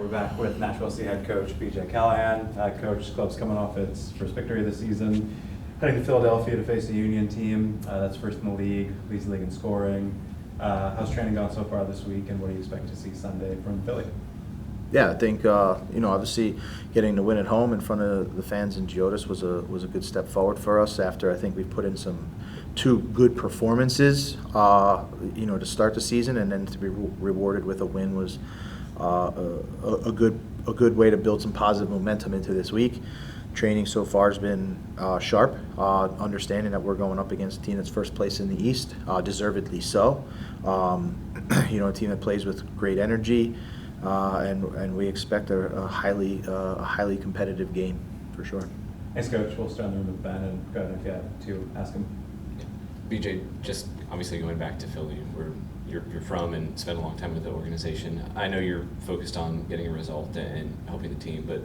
we're back with Nashville SC head coach BJ Callaghan. Coach, club's coming off its first victory of the season, heading to Philadelphia to face a Union team that's first in the league, leads the league in scoring. How's training gone so far this week, and what do you expect to see Sunday from Philly? Yeah, I think obviously getting the win at home in front of the fans in Geodis was a good step forward for us. After I think we put in two good performances, to start the season, and then to be rewarded with a win was a good way to build some positive momentum into this week. Training so far has been sharp, understanding that we're going up against a team that's first place in the East, deservedly so. A team that plays with great energy. And we expect a highly competitive game for sure. Thanks, Coach. We'll start in the room with Ben, and go ahead if you have to ask him. BJ, just obviously going back to Philly, where you're from and spent a long time with the organization. I know you're focused on getting a result and helping the team, but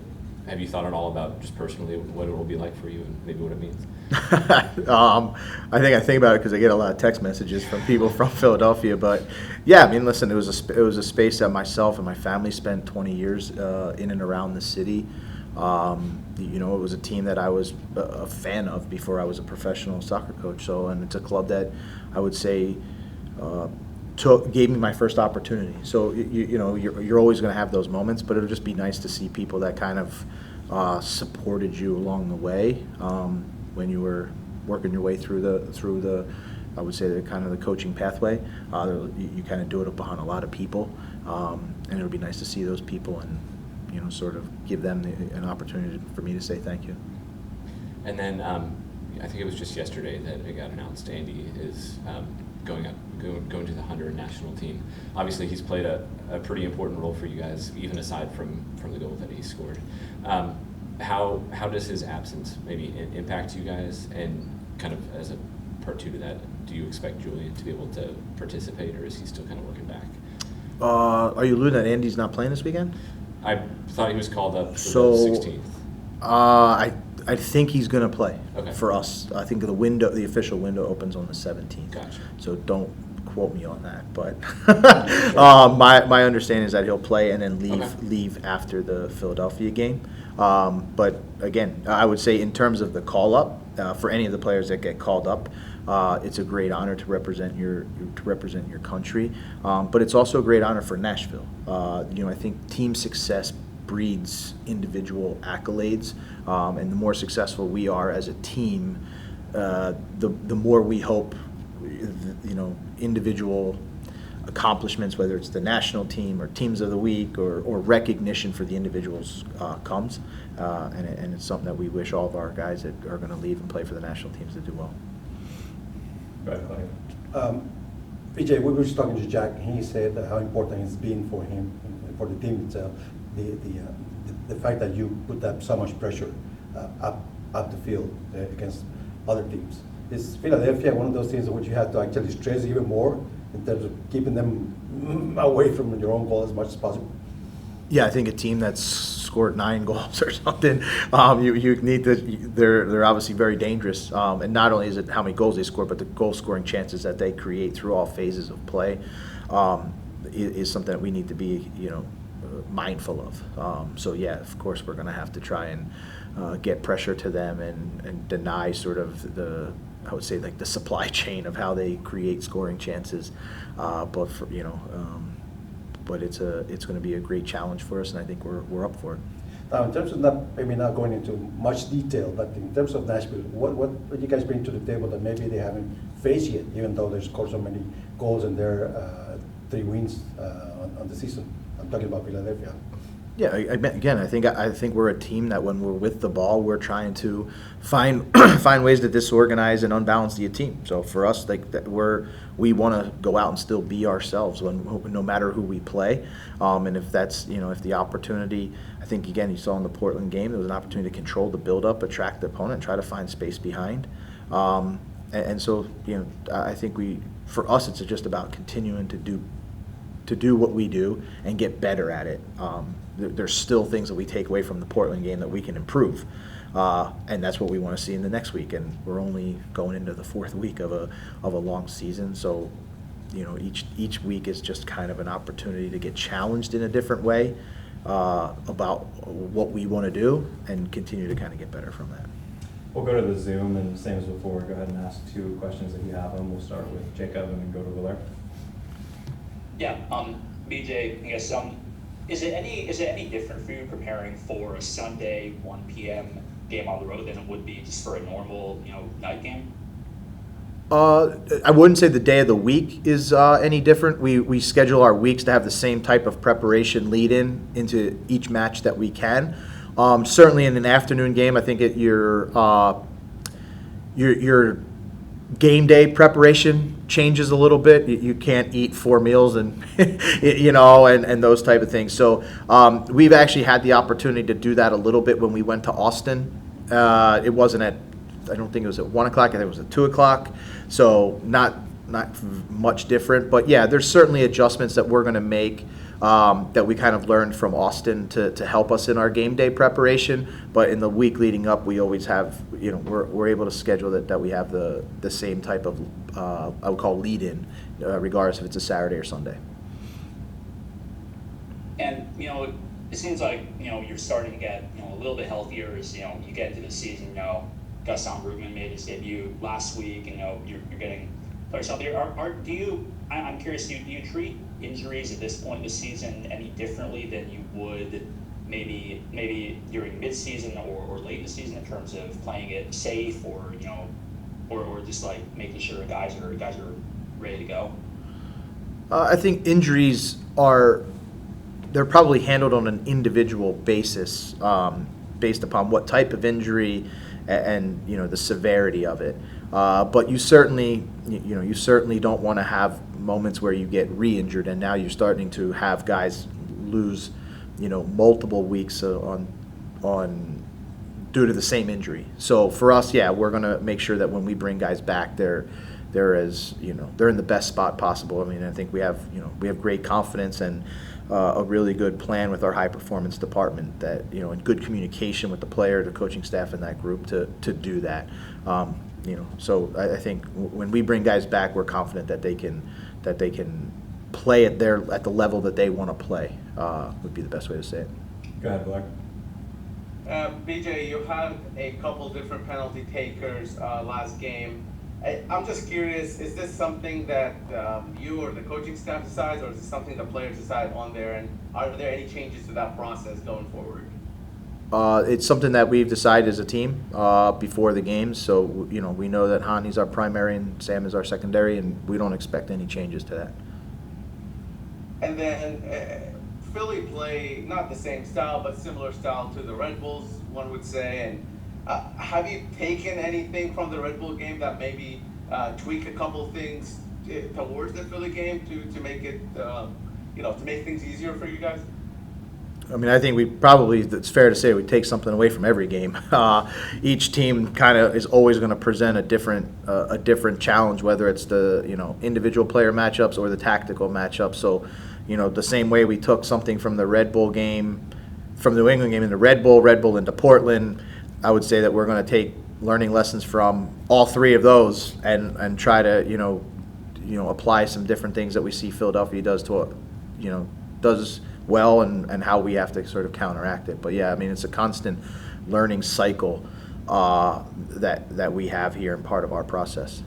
have you thought at all about just personally what it will be like for you and maybe what it means? I think about it because I get a lot of text messages from people from Philadelphia. But yeah, I mean, listen, it was a space that myself and my family spent 20 years in and around the city. It was a team that I was a fan of before I was a professional soccer coach. So, and it's a club that I would say gave me my first opportunity. So you're always going to have those moments, but it'll just be nice to see people that kind of supported you along the way when you were working your way through the I would say the kind of the coaching pathway. You kind of do it behind a lot of people, and it'll be nice to see those people and sort of give them an opportunity for me to say thank you. And then I think it was just yesterday that it got announced Andy is going to the Honduran national team. Obviously, he's played a pretty important role for you guys, even aside from the goal that he scored. How does his absence maybe impact you guys? And kind of as a part two to that, do you expect Julian to be able to participate, or is he still kind of working back? Are you alluding that Andy's not playing this weekend? I thought he was called up for the 16th. I think he's going to play for us. I think the official window opens on the 17th. Gotcha. So don't quote me on that. But my understanding is that he'll play and then leave after the Philadelphia game. But again, I would say in terms of the call up for any of the players that get called up, it's a great honor to represent your country. But it's also a great honor for Nashville. I think team success breeds individual accolades, and the more successful we are as a team, the more we hope individual accomplishments, whether it's the national team or teams of the week or recognition for the individuals comes, and it's something that we wish all of our guys that are going to leave and play for the national teams to do well. Go ahead, Clay. BJ, we were just talking to Jack, and he said how important it's been for him and for the team itself, the fact that you put up so much pressure up the field against other teams. Is Philadelphia one of those teams in which you have to actually stress even more in terms of keeping them away from your own goal as much as possible? Yeah, I think a team that's scored 9 goals or something, you need to. They're obviously very dangerous, and not only is it how many goals they score, but the goal scoring chances that they create through all phases of play is something that we need to be mindful of. So yeah, of course we're going to have to try and get pressure to them and deny sort of I would say like the supply chain of how they create scoring chances, but it's going to be a great challenge for us, and I think we're up for it. Now, in terms of maybe not going into much detail, but in terms of Nashville, what you guys bring to the table that maybe they haven't faced yet, even though they scored so many goals and their 3 wins on the season? I'm talking about Philadelphia. Yeah, again, I think we're a team that when we're with the ball, we're trying to find ways to disorganize and unbalance the team. So for us, we want to go out and still be ourselves no matter who we play. And if that's if the opportunity, I think again you saw in the Portland game, there was an opportunity to control the build-up, attract the opponent, and try to find space behind. And so I think for us it's just about continuing to do what we do and get better at it. There's still things that we take away from the Portland game that we can improve, and that's what we want to see in the next week. And we're only going into the 4th week of a long season, so each week is just kind of an opportunity to get challenged in a different way, about what we want to do and continue to kind of get better from that. We'll go to the Zoom, and same as before, go ahead and ask 2 questions if you have them. We'll start with Jacob and then go to Willard. Yeah, BJ, I guess, is it any different for you preparing for a Sunday 1 p.m. game on the road than it would be just for a normal, night game? I wouldn't say the day of the week is any different. We schedule our weeks to have the same type of preparation lead into each match that we can. Certainly in an afternoon game, I think your game day preparation changes a little bit. You can't eat 4 meals and and those type of things. So we've actually had the opportunity to do that a little bit when we went to Austin. It wasn't I don't think it was at 1 o'clock. I think it was at 2 o'clock. So not much different. But yeah, there's certainly adjustments that we're going to make that we kind of learned from Austin to help us in our game day preparation. But in the week leading up, we always have, we're able to schedule that we have the same type of, I would call lead-in, regardless if it's a Saturday or Sunday. And, it seems like, you're starting to get, a little bit healthier as, you get into the season, Gus Brugman made his debut last week, and, you're getting players healthier. I'm curious, do you treat injuries at this point in the season any differently than you would maybe during mid-season or late in the season in terms of playing it safe or just like making sure guys are ready to go? I think injuries they're probably handled on an individual basis based upon what type of injury and the severity of it. But you certainly don't want to have moments where you get re-injured, and now you're starting to have guys lose, multiple weeks on due to the same injury. So for us, yeah, we're going to make sure that when we bring guys back, they're they're in the best spot possible. I mean, I think we have great confidence and a really good plan with our high performance department that and good communication with the player, the coaching staff, and that group to do that. So I think when we bring guys back, we're confident that they can play at the level that they want to play. Would be the best way to say it. Go ahead, Blair. BJ, you had a couple different penalty takers last game. I'm just curious, is this something that you or the coaching staff decides, or is it something the players decide on there? And are there any changes to that process going forward? It's something that we've decided as a team before the games. So we know that Hani's our primary and Sam is our secondary, and we don't expect any changes to that. And then Philly play not the same style, but similar style to the Red Bulls, one would say. And have you taken anything from the Red Bull game that maybe tweak a couple things towards the Philly game to make it, to make things easier for you guys? I mean, I think it's fair to say we take something away from every game. Each team kind of is always going to present a different challenge, whether it's the individual player matchups or the tactical matchups. So, the same way we took something from the Red Bull game, from the New England game into Red Bull into Portland, I would say that we're going to take learning lessons from all three of those and try to apply some different things that we see Philadelphia does well and how we have to sort of counteract it. But yeah, I mean, it's a constant learning cycle that we have here and part of our process.